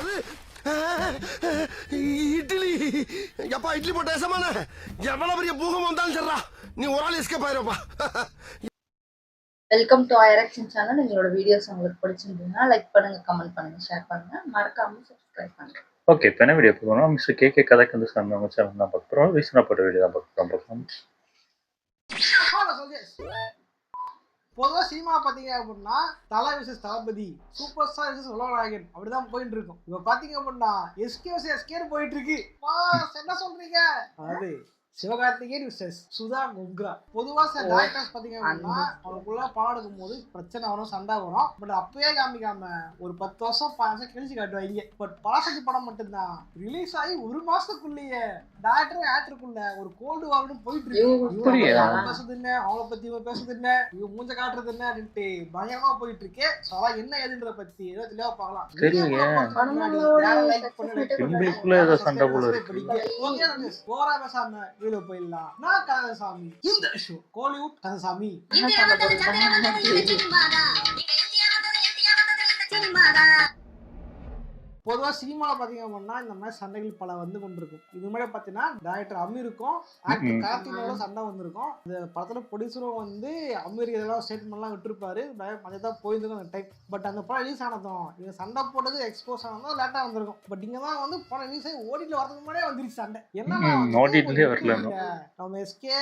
என்னது இட்லி? எப்பா இட்லி போட்ட ஏசமான எவ்வளவு பெரிய பூகம் வந்தாலும் சரிடா, நீ ஒரு ஆள் எஸ்கேப் ஆயிருப்பா. வெல்கம் டு ஐரக்ஷன் சேனல். எங்களோட வீடியோஸ் உங்களுக்கு பிடிச்சிருந்ததுன்னா லைக் பண்ணுங்க, கமெண்ட் பண்ணுங்க, ஷேர் பண்ணுங்க, மறக்காம சப்ஸ்கிரைப் பண்ணுங்க. ஓகே, இப்போ என்ன வீடியோ பார்க்கணும்? மிஸ்டர் கேகே கதைக்கு சாமி அவங்க சேனல் தான் பார்க்க போகிறோம். ரீசனாக போட்ட வீடியோ தான் பார்க்கலாம். பொதுவாக சினிமா பார்த்தீங்க அப்படின்னா தலை விசஸ் தளபதி, சூப்பர் ஸ்டார் விசஸ் உலகநாயகன் அப்படிதான் போயிட்டு இருக்கும். இப்போ பார்த்தீங்க அப்படின்னா எஸ்கேன்னு போயிட்டு இருக்கு. என்ன சொல்றீங்க? அதாவது சிவகார்த்திகேயன் விசஸ் சுதா கொங்க்ரா. பொதுவா சில டைரக்டர்ஸ் பாத்தீங்க அப்படின்னா அவங்களுக்குள்ள படம் எடுக்கும் போது பிரச்சனை வரும், சண்டை வரும். பட் அப்பயே காமிக்காம ஒரு 10 வருஷம் 5 வருஷம் கழிச்சு காட்டுவாங்க. பட் பராசக்தி படம் மட்டும்தான் ரிலீஸ் ஆகி 1 மாசத்துக்குள்ளேயே டைரக்டர் ஆக்டருக்குள்ள ஒரு கோல்டு வார்னு போயிட்டு இருக்கு. பேசுறது என்ன, அவங்கள பத்தி இவங்க பேசுறது என்ன, இவங்க மூஞ்ச காட்டுறது என்ன அப்படின்ட்டு பயங்கரமா போயிட்டு இருக்கு. ஸோ அதான் என்ன ஏதுன்றத பத்தி ஏதோ தெளிவா பார்க்கலாம். போரா பேசாம வீடியோ போயிடலாம். நான் கந்தசாமி, இந்த ஷோ கோலிவுட் கந்தசாமி. பொதுவாக சினிமாவில் பார்த்தீங்க அப்படின்னா இந்த மாதிரி சண்டைகள் பல வந்து கொண்டிருக்கும். இது மாதிரி பார்த்தீங்கன்னா டைரக்டர் அமீருக்கும் ஆக்டர் கார்த்திகோட சண்டை வந்திருக்கும். இந்த படத்தில் ப்ரொடியூசரும் வந்து அமீர் இதெல்லாம் ஸ்டேட்மெண்ட்லாம் விட்டுருப்பாரு. மதியம் தான் போயிருந்துக்கும் அந்த டைம். பட் அந்த படம் ரிலீஸ் ஆனதும் இவங்க சண்டை போட்டது எக்ஸ்போஸ் ஆனதும் லேட்டாக வந்திருக்கும். பட் இங்கே தான் வந்து படம் ரிலீஸ் ஆகி ஓடிட்டு வரதுக்கு முன்னாடியே வந்துருச்சு சண்டை. நம்ம எஸ்கே,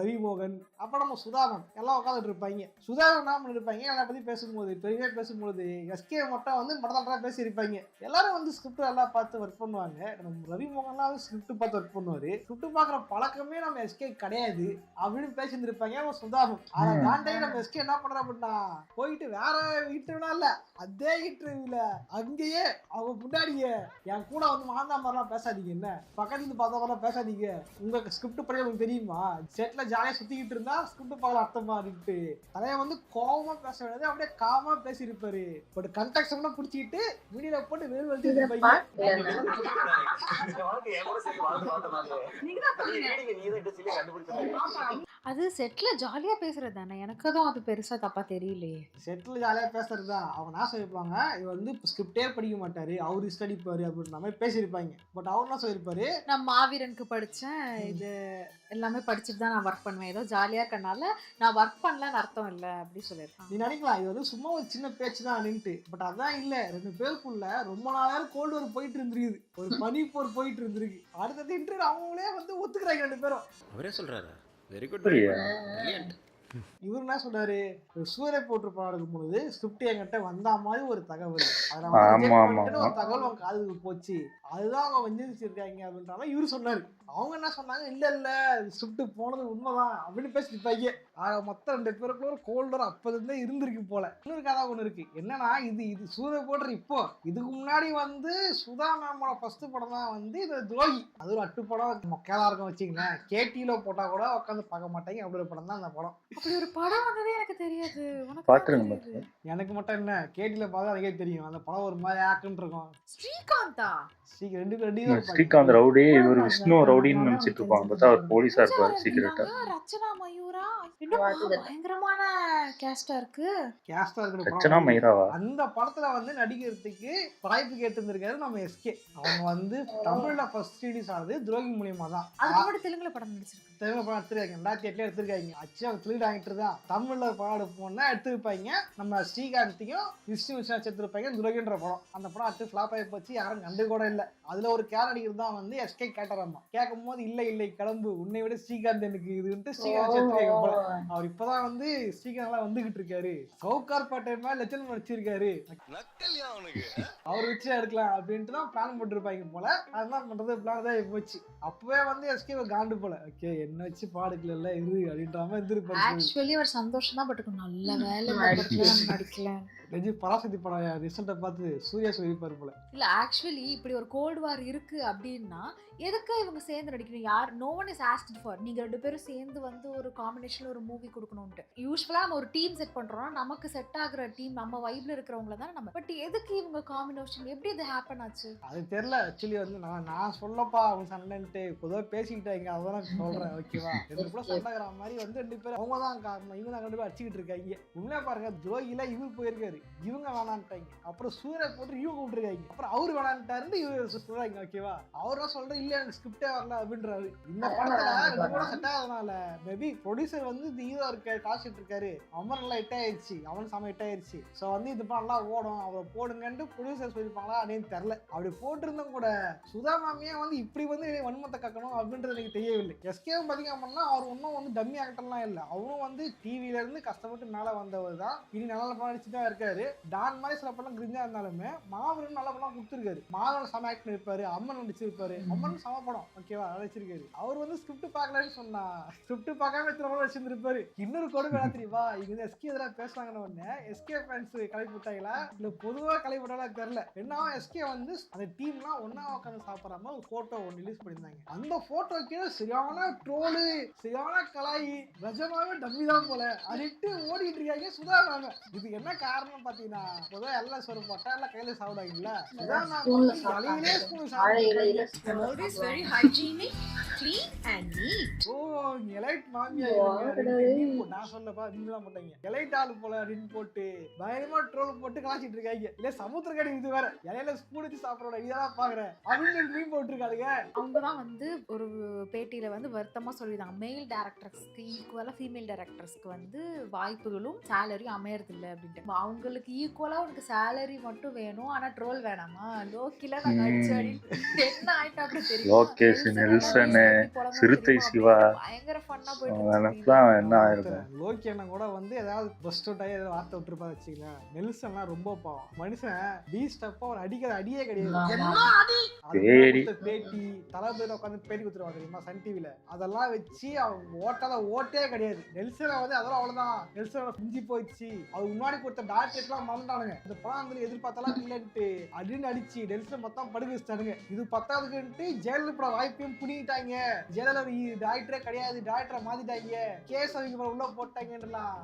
ரவி மோகன், அப்புறம் நம்ம சுதாகன் எல்லாம் உட்காந்துட்டு இருப்பாங்க. சுதாகன் என்ன பண்ணிருப்பாங்க, எல்லா பற்றி பேசும்போது பெருமையாக பேசும்போது எஸ்கே மட்டும் வந்து மடத்தா பேசியிருப்பாங்க. எல்லாரும் வந்து ஸ்கிரிப்ட் எல்லாம் பார்த்து ஒர்க் பண்ணுவாங்க. நம்ம ரவி மோகன்லாம் வந்து ஸ்கிரிப்ட் பார்த்து ஒர்க் பண்ணுவாரு. ஸ்கிரிப்ட் பார்க்குற பழக்கமே நம்ம எஸ்கே கிடையாது அப்படின்னு பேசியிருந்திருப்பாங்க நம்ம சுதாகன். அதை தாண்டி நம்ம எஸ்கே என்ன பண்ற அப்படின்னா போயிட்டு வேற இன்டர்வியூலாம் இல்ல, அதே இன்டர்வியூல அங்கேயே அவங்க முன்னாடியே என் கூட வந்து மாந்தா மாதிரிலாம் பேசாதீங்க, என்ன பக்கத்துல பார்த்த மாதிரிலாம் பேசாதீங்க, உங்க ஸ்கிரிப்ட் படி உங்களுக்கு தெரியுமா, செட்ல ஜாலியா சுத்திக்கிட்டு இருந்தா ஸ்கிரிப்ட் பார்க்கல அர்த்தமா அப்படின்ட்டு தலைய வந்து கோவமா பேச வேண்டியது அப்படியே காமா பேசியிருப்பாரு. பட் கண்டெக்ஸ்ட் எல்லாம் பிடிச்சிக்கிட்டு வீடியோல போட்டு வேறு அது செட்ல ஜாலியா பேசுறது தானே. எனக்கு தான் அது பெருசா தப்பா தெரியலையே. செட்ல ஜாலியா பேசுறது தான். அவங்க என்ன சொல்லிருப்பாங்க, இது வந்து ஸ்கிரிப்டே படிக்க மாட்டாரு, அவரு ஸ்டடிப்பாரு அப்படின்ற மாதிரி பேசியிருப்பாங்க. பட் அவர் என்ன சொல்லியிருப்பாரு, நான் மாவீரனுக்கு படிச்சேன், இது எல்லாமே படிச்சுட்டு தான் நான் ஒர்க் பண்ணுவேன், ஏதோ ஜாலியா இருக்கனால நான் ஒர்க் பண்ணலன்னு அர்த்தம் இல்லை அப்படி சொல்லியிருக்காங்க. நீ நினைக்கலாம் இது வந்து சும்மா ஒரு சின்ன பேச்சு தான் அப்படின்ட்டு. பட் அதான் இல்ல, 2 பேருக்குள்ள ரொம்ப நாளாக கோல்டு வார் போயிட்டு இருந்திருக்கு, ஒரு பனி போர் போயிட்டு இருந்திருக்கு. அடுத்தது இன்டர்வியூ அவங்களே வந்து ஒத்துக்கிறாங்க 2 பேரும். அவரே சொல்றாரு வெரி குட் பிரில்லியன்ட். இவரு என்ன சொல்றாரு, சூரிய போட்டு படம் எடுக்கும் பொழுது ஸ்கிரிப்ட் என்கிட்ட வந்தா மாதிரி ஒரு தகவல், ஒரு தகவல் அவங்க காதுக்கு போச்சு, அதுதான் அவங்க வஞ்சிருக்காங்க அப்படின்ற மாதிரி இவரு சொன்னாரு. அவங்க என்ன சொன்னாங்க, இல்ல இல்ல ஸ்கிரிப்ட் போனது உண்மைதான் அப்படின்னு பேசிட்டு மொத்தம் 2 பேருக்குள்ள ஒரு கோல்டர் அப்போதுதான் இருந்திருக்கு போல. இன்னொரு கதை ஒண்ணு இருக்கு என்னன்னா, இது சூரிய போடுற இப்போ இதுக்கு முன்னாடி வந்து சுதா மேமோட ஃபர்ஸ்ட் படம் தான் வந்து இது துரோகி. அது ஒரு அட்டு படம் மொக்கையா இருக்கும் வச்சுங்களேன். கேடியில போட்டா கூட உட்காந்து பார்க்க மாட்டாங்க, அப்படி ஒரு படம் தான் அந்த படம். அப்படி ஒரு படம் வந்ததே எனக்கு தெரியாது. எனக்கு மட்டும் என்ன, கேடியில பார்த்தா எனக்கே தெரியும். அந்த படம் ஒரு மாதிரி ஆக்குன்னு இருக்கும். ஸ்ரீகாந்தா ஸ்ரீகாந்த் ரவுடி, இவர் விஷ்ணு ரவுடின்னு நினைச்சிட்டு இருப்பாங்க, பார்த்தா அவர் போலீஸா இருப்பாரு சீக்கிரட்டா. ரச்சனா மயூரா பயங்கரமான கேஸ்டா இருக்கு. ரச்சனா மயூராவா? அந்த படத்துல வந்து நடிக்கிறதுக்கு வாய்ப்பு கேட்டு இருந்திருக்காரு நம்ம எஸ்கே. அவங்க வந்து தமிழ்ல ஃபர்ஸ்ட் ரிலீஸ் ஆனது துரோகி மூலியமா தான். அதுக்கு தெலுங்குல படம் நடிச்சிருக்காங்க. தெலுங்கு படம் எடுத்திருக்காங்க, 2008 எடுத்திருக்காங்க. அச்சு அவங்க திருடு ஆகிட்டு தான் தமிழ்ல படம் எடுப்போம்னா எடுத்திருப்பாங்க. நம்ம ஸ்ரீகாந்தையும் விஷ்ணு எடுத்திருப்பாங்க துரோகின்ற படம். அந்த படம் அடுத்து ஃபிளாப் ஆகி போச்சு, யாரும் கண்டு கூட இல்லை. அதுல ஒரு கேர் நடிகர் தான் வந்து எஸ்கே கேட்டாராமா. கேட்கும் போது இல்லை கிளம்பு, உன்னை விட ஸ்ரீகாந்த் எனக்கு இதுன்ட்டு ஸ்ரீகாந்த் சேர்த்துருக்காங்க. அவர் இப்பதான் வந்து ஸ்ரீகாந்த் வந்துகிட்டு இருக்காரு, சவுகார் பாட்டை மாதிரி லட்சணம் நடிச்சிருக்காரு, அவர் வச்சு எடுக்கலாம் அப்படின்ட்டு தான் பிளான் போட்டுருப்பாங்க போல. அதுதான் பண்றது பிளான் தான் போச்சு. அப்பவே வந்து எஸ்கே காண்டு போல, ஓகே என்ன வச்சு பாடுக்கல இரு அப்படின்ற மாதிரி இருந்திருப்பாரு. ஆக்சுவலி அவர் சந்தோஷம் தான், பட் நல்ல வேலை நடிக்கல. பராசக்தி படம் ரிசல்ட்டை பார்த்து சூர்யா சொல்லியிருப்பாரு போல. இல்ல ஆக்சுவலி இப்படி ஒரு கோல்டு வார் இருக்கு அப்படின்னா எதுக்கு இவங்க சேர்ந்து நடிக்கணும்? யார் no one is asked for நீங்க 2 பேரும் சேர்ந்து வந்து ஒரு காம்பினேஷன்ல ஒரு மூவி கொடுக்கணும்ட்டு. யூஸ்வலா நம்ம ஒரு டீம் செட் பண்றோம்னா நமக்கு செட் ஆகுற டீம் நம்ம வைப்ல இருக்கிறவங்கள தான் நம்ம. பட் எதுக்கு இவங்க காம்பினேஷன், எப்படி இது ஹேப்பன் ஆச்சு அது தெரியல. ஆக்சுவலி வந்து நான் சொல்லப்பா அவங்க சண்டைன்ட்டு பொதுவாக பேசிக்கிட்டாங்க, அதான் சொல்றேன் ஓகேவா. 2 பேரும் சண்டைகிற மாதிரி வந்து 2 பேரும் அவங்க தான் காரணம், இவங்க தான் 2 பேரும் அடிச்சுக்கிட்டு இருக்காங்க. உண்மையா பாருங்க, துரோகில இவர் போயிருக்காரு, விட்டுருக்காரு, இவங்க வேணான்ட்டாங்க. அப்புறம் சூர்யா போட்டு இவங்க விட்டுருக்காங்க. அப்புறம் அவரு வேணான்ட்டாருன்னு இவரு சொல்றாங்க. ஓகேவா, அவரும் சொல்ற இல்ல எனக்கு ஸ்கிரிப்டே வரல அப்படின்றாரு. இந்த படத்துல இது கூட செட் ஆகாதனால மேபி ப்ரொடியூசர் வந்து இந்த ஹீரோ இருக்காரு, காசிட்டு இருக்காரு, அவன் நல்லா ஹிட் ஆயிடுச்சு, அவன் செம ஹிட் ஆயிடுச்சு, ஸோ வந்து இது படம் நல்லா ஓடும், அவரை போடுங்கன்ட்டு ப்ரொடியூசர் சொல்லியிருப்பாங்களா அப்படின்னு தெரியல. அப்படி போட்டிருந்தும் கூட சுதா மாமியா வந்து இப்படி வந்து வன்மத்தை கக்கணும் அப்படின்றது எனக்கு தெரியவில்லை. எஸ்கேவும் பாத்தீங்க அப்படின்னா அவர் ஒன்றும் வந்து டம்மி ஆக்டர்லாம் இல்லை, அவரும் வந்து டிவில இருந்து கஷ்டப்பட்டு மேலே வந்தவர் தான். இனி நல்ல படம் அடிச்சுட்டு தான் இருக்காரு. டான் மாதிரி சில படம் கிரிஞ்சா இருந்தாலுமே மாவீரன் நல்ல படம் கொடுத்துருக்காரு. மாவீரன் செம ஆக்ட் இருப்பாரு, அம்மன் நடிச்சிருப்பாரு, அம்மன் சம படம் ஓகேவா நடிச்சிருக்காரு. அவர் வந்து ஸ்கிரிப்ட் பார்க்கலன்னு சொன்னா ஸ்கிரிப்ட் பார்க்காம இத்தனை படம் வச்சிருந்திருப்பாரு. இன்னொரு கொடுமை தெரியுமா, இங்க எஸ்கே எதிராக பேசுறாங்கன்னு உடனே எஸ்கே ஃபேன்ஸ் கிளப்பி விட்டாங்களா இல்ல பொதுவாக கிளப்பி விட்டாலா தெரியல. என்ன எஸ்கே வந்து அந்த டீம்லாம் ஒன்னா உட்காந்து சாப்பிட்றாம ஒரு போட்டோ ஒன்று ரிலீஸ் பண்ணியிருந்தாங்க. அந்த போட்டோ கீழே சரியான ட்ரோலு, சரியான கலாயி, நிஜமாவே டம்மி தான் போல அடிட்டு ஓடிட்டு இருக்காங்க சுதா மேம். இது என்ன காரணம் பாத்தீங்கன்னா பொதுவாக எல்லாம் சொரு போட்டா எல்லாம் கையில சாப்பிடுவாங்கல்ல, சுதா மேம் தலையிலே ஸ்பூன் எலைட் மாமியா நான் சொல்லப்பா நீங்களாம் போட்டாங்க எலைட் ஆளு போல அப்படின்னு போட்டு பயங்கரமா ட்ரோல் போட்டு கலாச்சிட்டு இருக்காங்க. இல்ல சமுத்திரக்கடி இது வேற இலையில ஸ்பூன் வச்சு சாப்பிடற இதெல்லாம் பாக்குறேன் அப்படின்னு மீன் போட்டுருக்காளுங்க. அவங்கதான் வந்து ஒரு பேட்டியில வந்து வருத்தமா சொல்லிருந்தாங்க, மெயில் டைரக்டர்ஸ்க்கு ஈக்குவலா ஃபீமேல் டைரக்டர்ஸ்க்கு வந்து வாய்ப்புகளும் சேலரியும் அமையறது இல்லை அப்படின்ட்டு. அவங்களுக்கு ஈக்குவலா உனக்கு சேலரி மட்டும் வேணும், ஆனா ட்ரோல் வேணாமா, லோக்கில நான் நடிச்சு அப்படின்னு என்ன ஆயிட்டா அப்படி தெரியும். லோகேஷ், நெல்சன், சிறுத்தை சிவா பயங்கர ஃபன்னா போயிட்டு என்ன ஆயிருக்கும். லோகி அண்ணன் கூட வந்து ஏதாவது பஸ்ட் அவுட் ஆகி ஏதாவது வார்த்தை விட்டுருப்பா வச்சுக்கல. நெல்சன்லாம் ரொம்ப பாவம் மனுஷன், டி ஸ்டெப்பா ஒரு அடிக்கிற அடியே கிடையாது. பேட்டி தளபதி உட்காந்து பேட்டி கொடுத்துருவாங்க தெரியுமா சன் டிவில, அதெல்லாம் வச்சு அவங்க ஓட்டாத ஓட்டே கிடையாது. நெல்சனை வந்து அதெல்லாம் அவ்வளவுதான், நெல்சனோட பிஞ்சி போயிடுச்சு. அவங்க முன்னாடி கொடுத்த டாக்டர் எல்லாம் மறந்துட்டானுங்க. இந்த படம் வந்து எதிர்பார்த்தாலும் இல்லன்ட்டு அப்படின்னு அடிச்சு நெல்சன் மொத்தம் படுக்க வச்சுட்டானுங்க. இது பத்தாவதுக்குன்ட்டு ஜெயலலிதா வாய்ப்பையும் புடிங்கிட்டாங்க. ஜெயலலிதா டாக்டரே கிடையாது, டாக்டரை மாத்திட்டாங்க, கேஸ் அவங்க உள்ள போட்டாங்கன்றலாம்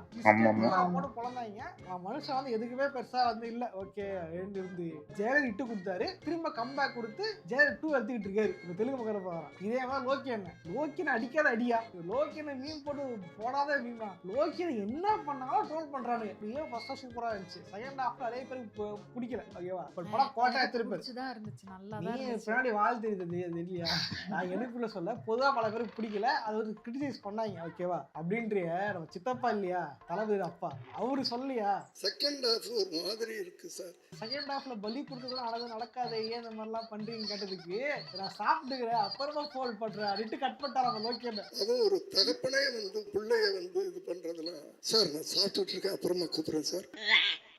போட்டு பொழந்தாங்க. மனுஷன் வந்து எதுக்குமே பெருசா வந்து இல்ல ஓகே இருந்து ஜெயலலிதா இட்டு கொடுத்தாரு, திரும்ப கம்பேக் கொடுத்து ஜெயலலிதா 2 எடுத்துக்கிட்டு இருக்காரு. இந்த தெலுங்கு மக்கள் பாக்குறான். இதே மாதிரி லோக்கி அண்ணன், லோக்கின அடிக்காத அடியா, லோக்கின மீன் போட்டு போடாத மீன், லோக்கின என்ன பண்ணாலும் ட்ரோல் பண்றானுங்க. இதுவே ஃபர்ஸ்ட் சூப்பரா இருந்துச்சு, செகண்ட் ஹாஃப்ல நிறைய பேருக்கு பிடிக்கல ஓகேவா. படம் கோட்டை திருப்பி தான் இருந்துச்சு, நல்லா நீ பின்னாடி வாழ் தெரியுது இல்லையா, நான் எனக்குள்ள சொல்ல பொதுவா பல பேருக்கு பிடிக்கல, அது ஒரு கிரிட்டிசைஸ் பண்ணாங்க ஓகேவா. அப்படின்றிய நம்ம சித்தப்பா இல்லையா தளபதி அப்பா, அவரு சொல்லியா செகண்ட் ஹாஃப் ஒரு மாதிரி இருக்கு சார். செகண்ட் ஹாஃப்ல பலி கொடுத்ததுலாம் அழகு நடக்காத, ஏன் இந்த மாதிரிலாம் பண்றீங்க கேட்டதுக்கு நான் சாப்பிட்டுக்கிறேன் அப்புறமா போல் பண்றேன் அப்படின்ட்டு கட் பண்ணிட்டாராங்க லோக்கி. அது ஒரு தகப்பனே வந்து பிள்ளைய வந்து இது பண்றதுலாம் சார் நான் சாப்பிட்டுட்டு இருக்கேன் அப்புறமா கூப்பிடுறேன் சார்.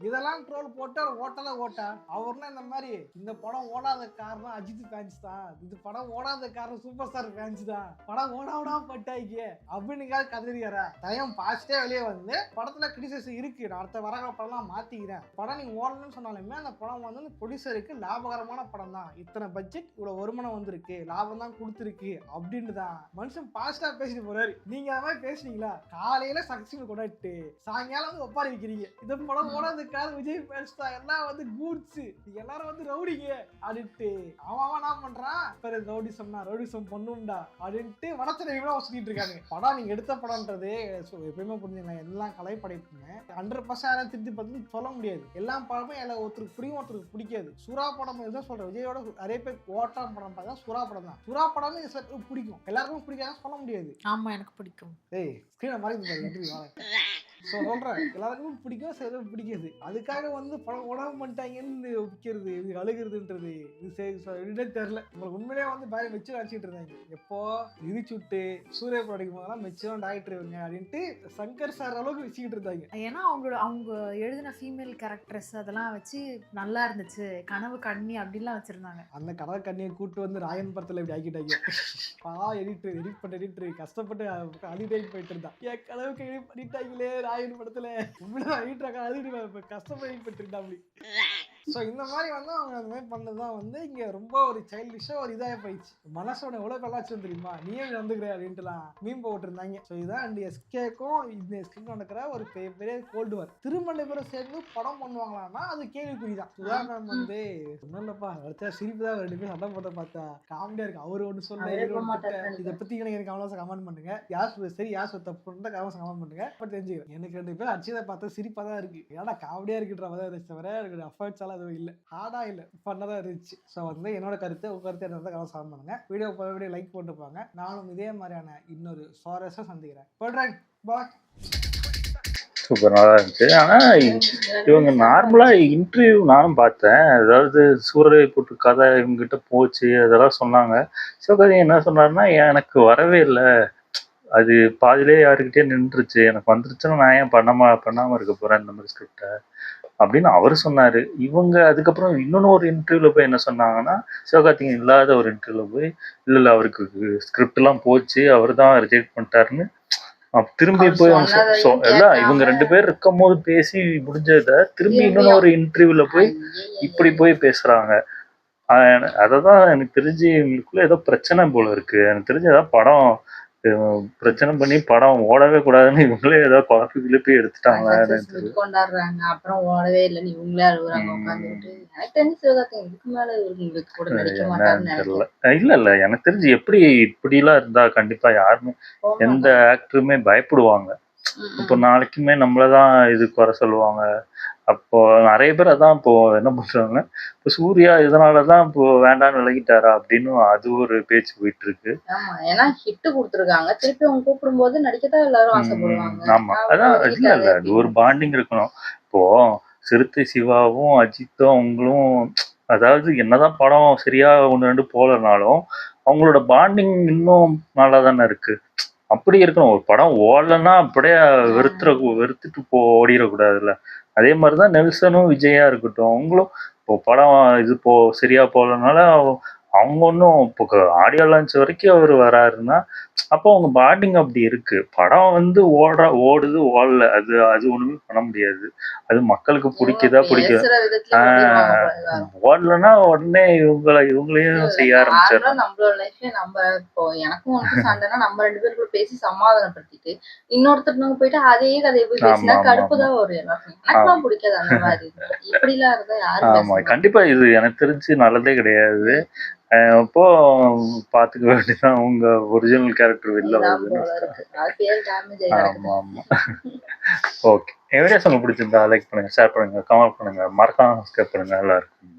இதெல்லாம் ட்ரோல் போட்டு அவர் ஓட்டல ஓட்டா. அவர்னா இந்த மாதிரி இந்த படம் ஓடாத காரணம் அஜித் ஃபேன்ஸ் தான், இது படம் ஓடாத காரணம் சூப்பர் ஸ்டார் ஃபேன்ஸ் தான், படம் ஓடாவிடா பட்டாய்க்கு அப்படின்னு கதறியாரா. டைம் பாஸ்டே வெளியே வந்து படத்துல கிரிட்டிசைஸ் இருக்கு, நான் அடுத்த வர படம்லாம் மாத்திக்கிறேன், படம் நீங்க ஓடணும்னு சொன்னாலுமே அந்த படம் வந்து ப்ரொடியூசருக்கு லாபகரமான படம் தான், இத்தனை பட்ஜெட் இவ்வளவு வருமானம் வந்திருக்கு, லாபம் தான் கொடுத்துருக்கு அப்படின்னு தான் மனுஷன் பாஸ்டா பேசிட்டு போறாரு. நீங்க அந்த மாதிரி பேசுனீங்களா, காலையில சக்சஸ் கொண்டாட்டு சாயங்காலம் வந்து ஒப்பாரி வைக்கிறீங்க, இந்த படம் ஓடாது விஜய் ஃபேன்ஸ் தான் எல்லாம் வந்து கூட்ஸ், எல்லாரும் வந்து ரவுடிங்க அப்படின்ட்டு அவன் என்ன பண்றான், ரவுடிசம் பண்ணும்டா அப்படின்ட்டு வடச்சனை சுத்திட்டு இருக்காங்க. படம் நீங்க எடுத்த படம்ன்றது எப்பயுமே புரிஞ்சுங்க, எல்லாம் கலை படைப்புங்க 100% திருத்தி பார்த்து சொல்ல முடியாது. எல்லா படமும் ஒருத்தருக்கு புரியும் ஒருத்தருக்கு பிடிக்காது. சுறா படம் தான் சொல்றேன், விஜயோட நிறைய பேர் ஓட்டா படம் பார்த்தா சுறா படம் தான், சுறா படமே பிடிக்கும், எல்லாருக்கும் பிடிக்காத சொல்ல முடியாது. ஆமா எனக்கு பிடிக்கும். ஏய் ஸ்கிரீனை மாதிரி சொல்றேன் எல்லாருக்கும் பிடிக்கும், சில பிடிக்காது. அதுக்காக வந்து படம் உடம்பு பண்ணிட்டாங்கன்னு விற்கிறது, இது அழுகிறதுன்றது இது தெரியல. உங்களுக்கு உண்மையிலே வந்து பயம் வச்சு நினச்சிட்டு இருந்தாங்க. எப்போ இடிச்சுட்டு சூரிய படம் போதெல்லாம் மெச்சுதான் டாக்டர் இவங்க அப்படின்ட்டு சங்கர் சார் அளவுக்கு வச்சுக்கிட்டு இருந்தாங்க. ஏன்னா அவங்க எழுதின ஃபீமேல் கேரக்டர்ஸ் அதெல்லாம் வச்சு நல்லா இருந்துச்சு, கனவு கண்ணி அப்படின்லாம் வச்சிருந்தாங்க. அந்த கனவு கண்ணியை கூட்டு வந்து ராயன் படத்துல இப்படி ஆக்கிட்டாங்க. எடிட் பண்ண எடிட்டர் கஷ்டப்பட்டு அடிடைட் போயிட்டு இருந்தான், என் கனவுக்கு எடிட் பண்ணிட்டாங்களே ராயன் படத்துல உண்மையில கஷ்டப்பட்டு இருந்தா. ஸோ இந்த மாதிரி வந்து அவங்க அந்த மாதிரி பண்ணதுதான் வந்து இங்க ரொம்ப ஒரு சைல்டிஷா ஒரு இதாக போயிடுச்சு. மனசோட எவ்வளவு கலாச்சும் தெரியுமா, நீயே வந்துக்கிற அப்படின்ட்டுலாம் மீன் போட்டிருந்தாங்க. ஸோ இதுதான் இந்த எஸ்கேக்கும் இந்த எஸ்கேக்கும் நடக்கிற ஒரு பெரிய கோல்டு வார். திரும்ப 2 பேரும் சேர்ந்து படம் பண்ணுவாங்களான்னா அது கேள்விக்குறிதான். உதாரணம் வந்து ஒன்றும் இல்லப்பா, அடுத்த சிரிப்பு தான் 2 பேரும் சண்டை போட்ட பார்த்தா காமெடியா இருக்கு. அவரு ஒன்று சொல்ல இதை பத்தி எனக்கு கமெண்ட்ஸ் பண்ணுங்க. யார் சரி யார் தப்பு கமெண்ட் பண்ணுங்க. பட் தெரிஞ்சுக்கிறேன் எனக்கு 2 பேரும் அடிச்சதை பார்த்தா சிரிப்பா தான் இருக்கு. ஏன்னா காமெடியா இருக்குன்ற மாதிரி இருந்துச்சு தவிர எனக்கு அஃபர்ட்ஸ் எல்லாம் எதுவும் இல்லை, ஹார்டா இல்லை, ஃபன்னாக தான் இருந்துச்சு. ஸோ வந்து என்னோட கருத்து உங்க கருத்து என்ன கமெண்ட் சால்வ் பண்ணுங்க. வீடியோ லைக் போட்டு போங்க. நானும் இதே மாதிரியான இன்னொரு சுவாரஸ்யம் சந்திக்கிறேன். போடுறேன் பாய். சூப்பர் நல்லா இருந்துச்சு. ஆனால் இவங்க நார்மலாக இன்டர்வியூ நானும் பார்த்தேன். அதாவது சூரரை போட்டு கதை இவங்ககிட்ட போச்சு அதெல்லாம் சொன்னாங்க. சிவகார்த்திகேயன் என்ன சொன்னார்னா, எனக்கு வரவே இல்லை, அது பாதியிலே யாருக்கிட்டே நின்றுச்சு, எனக்கு வந்துருச்சுன்னா நான் ஏன் பண்ணாமல் இருக்க போகிறேன் இந்த மாதிரி ஸ்கிரிப்டை அப்படின்னு அவர் சொன்னார். இவங்க அதுக்கப்புறம் இன்னொன்று ஒரு இன்டர்வியூவில் போய் என்ன சொன்னாங்கன்னா, சிவகார்த்திகேயன் இல்லாத ஒரு இன்டர்வியூவில் போய் இல்லை அவருக்கு ஸ்கிரிப்ட்லாம் போச்சு, அவர் தான் ரிஜெக்ட் பண்ணிட்டாருன்னு திரும்பி போய் எல்லாம் இவங்க 2 பேர் இருக்கும் போது பேசி முடிஞ்சதை திரும்பி இன்னொன்னு ஒரு இன்டர்வியூல போய் இப்படி போய் பேசுறாங்க. அததான் எனக்கு தெரிஞ்சு இவங்களுக்குள்ள ஏதோ பிரச்சனை போல இருக்கு. எனக்கு தெரிஞ்சு ஏதாவது படம் பிரச்சனை பண்ணி படம் ஓடவே கூடாதுன்னு இவங்களே ஏதாவது குழப்பி போய் எடுத்துட்டாங்க. கொண்டாடுறாங்க அப்புறம் ஓடவே இல்லைன்னு இவங்களே அழுகுறாங்க உட்காந்துட்டு. எனக்கு தெரிஞ்சு சிவகார்த்திகேயன் இதுக்கு மேல இவங்களுக்கு கூட நடிக்க மாட்டாருன்னு தெரியல. இல்ல எனக்கு தெரிஞ்சு எப்படி இப்படிலாம் இருந்தா கண்டிப்பா யாருமே எந்த ஆக்டருமே பயப்படுவாங்க. இப்போ நாளைக்குமே நம்மளதான் இது குறை சொல்லுவாங்க. அப்போ நிறைய பேர் அதான் இப்போ என்ன பண்றாங்க, இப்போ சூர்யா இதனாலதான் இப்போ வேண்டாம்னு விலகிட்டாரா அப்படின்னு அது ஒரு பேச்சு போயிட்டு இருக்கு. ஆமா, ஏன்னா ஹிட் கொடுத்துருக்காங்க, திருப்பி அவங்க கூப்பிடும் போது நடிக்கத்தான் எல்லாரும் ஆசைப்படுவாங்க. ஆமா, அதான் இல்ல அது ஒரு பாண்டிங் இருக்கணும். இப்போ சிறுத்தை சிவாவும் அஜித்தும் அவங்களும் அதாவது என்னதான் படம் சரியா 1-2 போலனாலும் அவங்களோட பாண்டிங் இன்னும் நல்லா தானே இருக்கு. அப்படி இருக்கணும். ஒரு படம் ஓடலன்னா அப்படியே வெறுத்துட்டு ஓடிடக்கூடாதுல்ல. அதே மாதிரிதான் நெல்சனும் விஜயா இருக்கட்டும், அவங்களும் இப்போ படம் இது சரியா போலனால அவங்க ஒன்றும் இப்போ ஆடியோ லான்ச் வரைக்கும் அவர் வராருன்னா அப்போ அவங்க பாண்டிங் அப்படி இருக்கு. படம் வந்து ஓடுது ஓடல அது ஒண்ணுமே பண்ண முடியாது. அது மக்களுக்கு பிடிக்குதா ஓடலன்னா உடனே இவங்களையும் செய்ய ஆரம்பிச்சாரு. நம்மளோட லைஃப்ல நம்ம இப்போ எனக்கும் உனக்கு சண்டைனா நம்ம 2 பேருக்குள்ள பேசி சமாதானப்படுத்திட்டு இன்னொருத்தர் போயிட்டு அதே கதையை போய் பேசினா கடுப்புதான் வரும். எனக்குலாம் பிடிக்காது அந்த மாதிரி. இப்படி எல்லாம் இருந்தா யாரும் ஆமா கண்டிப்பா இது எனக்கு தெரிஞ்சு நல்லதே கிடையாது. அப்போ பாத்துக்க வேண்டியதான் உங்க ஒரிஜினல் கேரக்டர் வெளில வருதுன்னு. ஆமா ஆமா. ஓகே, வீடியோஸ் உங்களுக்கு பிடிச்சிருந்தா லைக் பண்ணுங்க, ஷேர் பண்ணுங்க, கமெண்ட் பண்ணுங்க, மறக்காம சப்ஸ்கிரைப் பண்ணுங்க. நல்லா இருக்கும்.